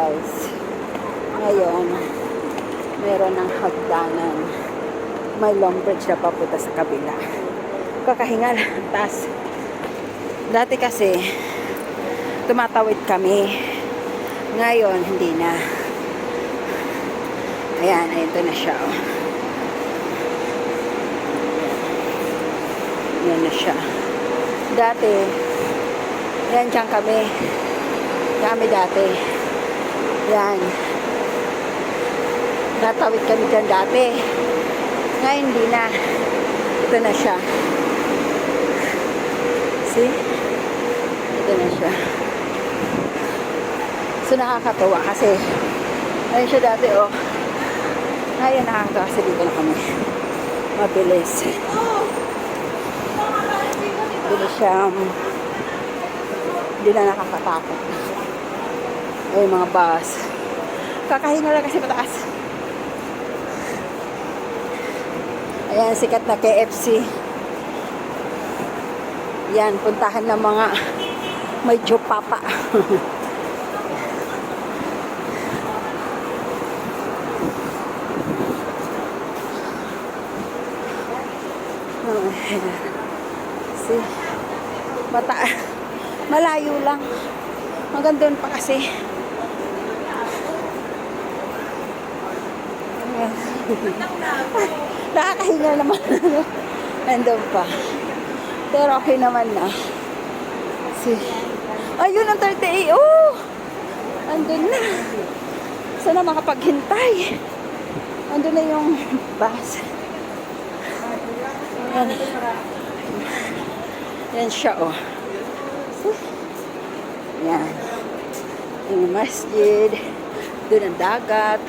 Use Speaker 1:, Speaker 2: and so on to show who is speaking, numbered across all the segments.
Speaker 1: guys, ngayon meron ng hagdanan, may long bridge na papunta sa kabila. Kakahinga lang, taas. Dati kasi tumatawid kami, ngayon hindi na. Ayan, ito na siya, oh. Yan na siya. Dati yan, dyan kami dati. Yan. Natawid kami dyan dati. Ngayon, hindi na. Ito na siya. See? Ito na siya. So, nakakatawa kasi ayun siya dati, oh. Ngayon, nakakatawa kasi dito na kami. Mabilis. Hindi siya, hindi na nakakatakot. Ay, mga bus. Kakahinga lang kasi mataas. Ayan, sikat na KFC. Yan, puntahan ng mga medyo papa. See? Malayo lang. Hanggang doon pa kasi. Nakakahinga naman. Nandun pa. Pero okay naman na. See? Ayun ang 38. Oh! Andun na. Sana makapaghintay. Andun na yung bus. Yan. Yan siya, oh. Yan. Yung masjid. Doon ang dagat.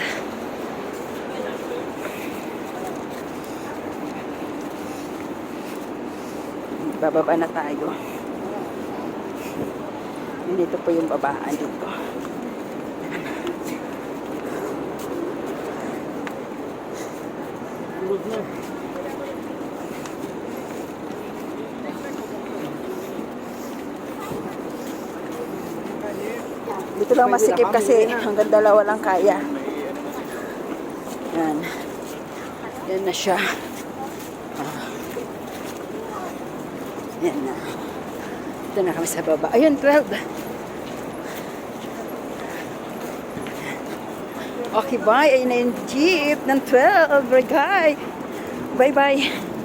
Speaker 1: Bababa na tayo. Dito po yung babaan dito. Dito lang masikip kasi hanggang dalawa lang kaya. Yan. Yan na siya. Yan na. Ito na kami sa baba. Ayun, 12. Okay, bye. Ayun na yung jeep ng 12. Bye, bye. Bye-bye.